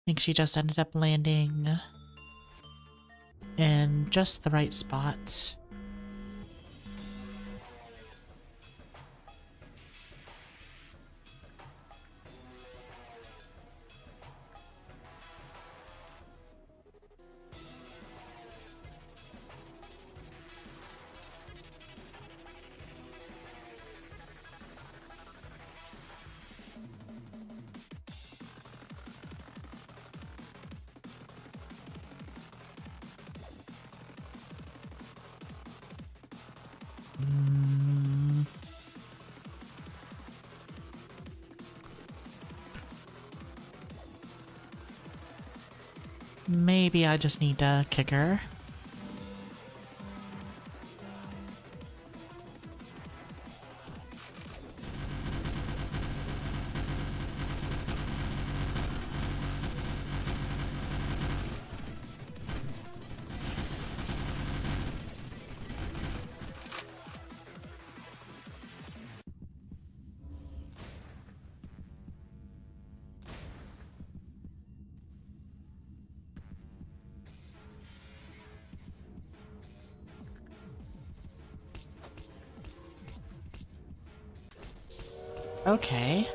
think she just ended up landing in just the right spot. Maybe I just need to kick her. Okay.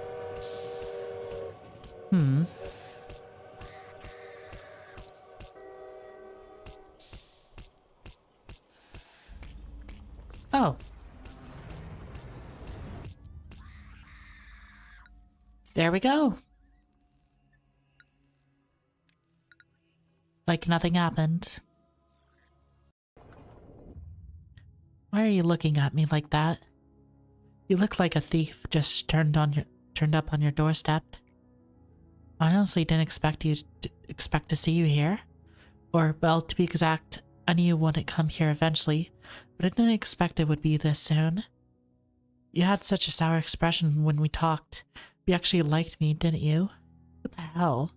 Oh. There we go. Like nothing happened. Why are you looking at me like that? You look like a thief just turned up on your doorstep. I honestly didn't expect to see you here. Or, well, to be exact, I knew you wouldn't come here eventually, but I didn't expect it would be this soon. You had such a sour expression when we talked. You actually liked me, didn't you? What the hell?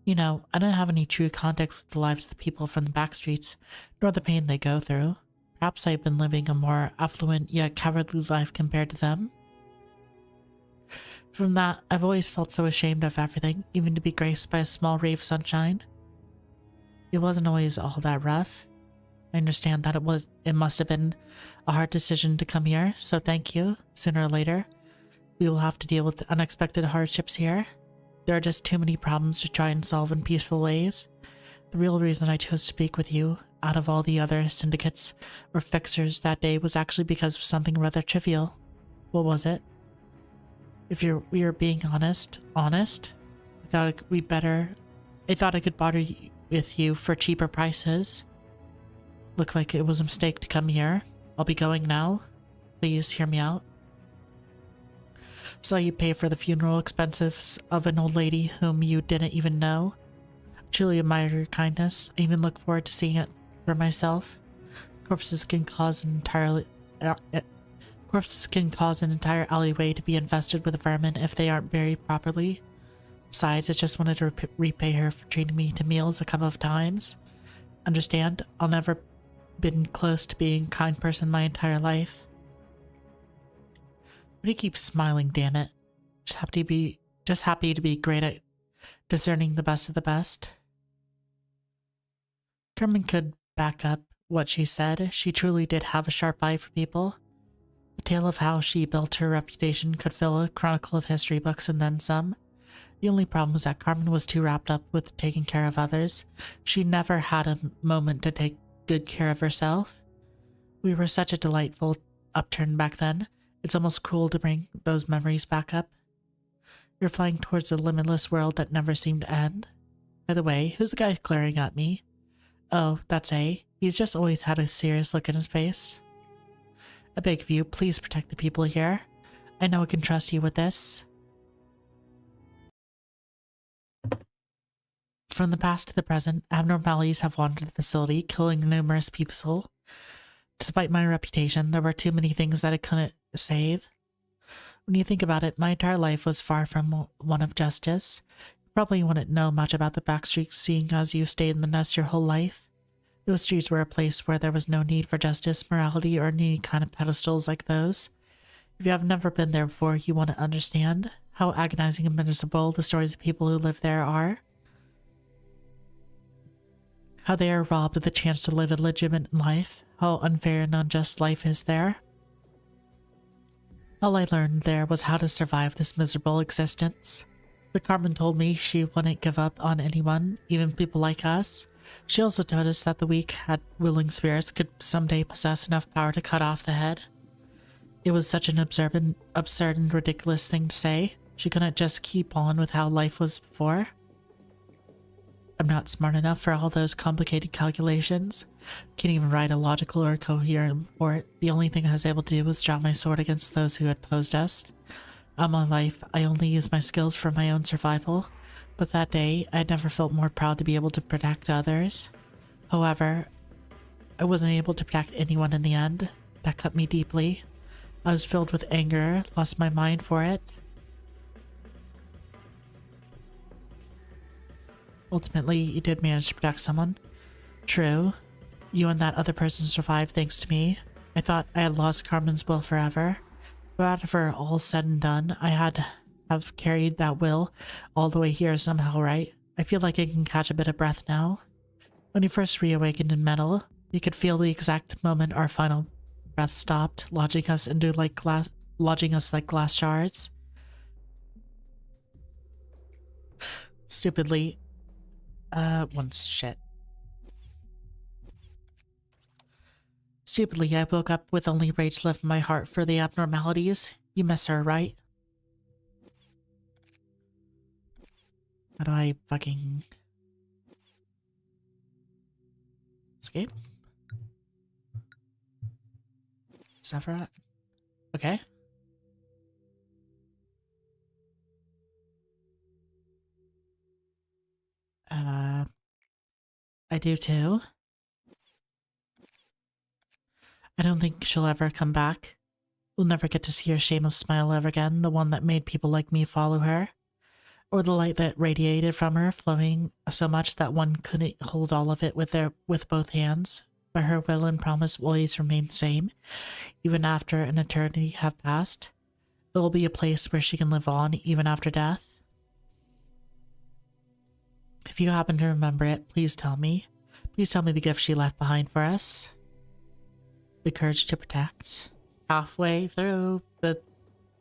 You know, I don't have any true contact with the lives of the people from the backstreets, nor the pain they go through. Perhaps I've been living a more affluent yet cowardly life compared to them. From that, I've always felt so ashamed of everything, even to be graced by a small ray of sunshine. It wasn't always all that rough. I understand that it must have been a hard decision to come here, so thank you. Sooner or later, we will have to deal with unexpected hardships here. There are just too many problems to try and solve in peaceful ways. The real reason I chose to speak with you, out of all the other syndicates or fixers that day, was actually because of something rather trivial. What was it? If we are being honest, I thought I could barter with you for cheaper prices. Looked like it was a mistake to come here. I'll be going now. Please hear me out. Saw you pay for the funeral expenses of an old lady whom you didn't even know. Truly admire your kindness. I even look forward to seeing it for myself. Corpses can cause an entire alleyway to be infested with vermin if they aren't buried properly. Besides, I just wanted to repay her for treating me to meals a couple of times. Understand? I'll never been close to being a kind person my entire life. But he keeps smiling, damn it. Just happy to be great at discerning the best of the best. Carmen could back up what she said. She truly did have a sharp eye for people. The tale of how she built her reputation could fill a chronicle of history books and then some. The only problem was that Carmen was too wrapped up with taking care of others. She never had a moment to take good care of herself. We were such a delightful upturn back then. It's almost cruel to bring those memories back up. You're flying towards a limitless world that never seemed to end. By the way, who's the guy glaring at me? Oh, that's A. He's just always had a serious look in his face. I beg of you, please protect the people here. I know I can trust you with this. From the past to the present, abnormalities have wandered the facility, killing numerous people. Despite my reputation, there were too many things that I couldn't save. When you think about it, my entire life was far from one of justice. You probably wouldn't know much about the backstreets, seeing as you stayed in the nest your whole life. Those streets were a place where there was no need for justice, morality, or any kind of pedestals like those. If you have never been there before, you want to understand how agonizing and miserable the stories of people who live there are. How they are robbed of the chance to live a legitimate life. How unfair and unjust life is there. All I learned there was how to survive this miserable existence. But Carmen told me she wouldn't give up on anyone, even people like us. She also told us that the weak had willing spirits could someday possess enough power to cut off the head. It was such an absurd and ridiculous thing to say. She couldn't just keep on with how life was before. I'm not smart enough for all those complicated calculations. Can't even write a logical or coherent report. The only thing I was able to do was draw my sword against those who had opposed us. All my life, I only used my skills for my own survival. But that day, I had never felt more proud to be able to protect others. However, I wasn't able to protect anyone in the end. That cut me deeply. I was filled with anger, lost my mind for it. Ultimately, you did manage to protect someone. True. You and that other person survived thanks to me. I thought I had lost Carmen's will forever. But after all said and done, I had to have carried that will all the way here somehow, right? I feel like I can catch a bit of breath now. When he first reawakened in metal, you could feel the exact moment our final breath stopped, lodging us like glass shards. Stupidly, shit. Stupidly, I woke up with only rage left in my heart for the abnormalities. You miss her, right? How do I fucking... escape? Sephiroth? Okay. I do too. I don't think she'll ever come back. We'll never get to see her shameless smile ever again, the one that made people like me follow her. Or the light that radiated from her, flowing so much that one couldn't hold all of it with both hands. But her will and promise will always remain the same, even after an eternity have passed. There will be a place where she can live on, even after death. If you happen to remember it, please tell me. Please tell me the gift she left behind for us. The courage to protect. Halfway through the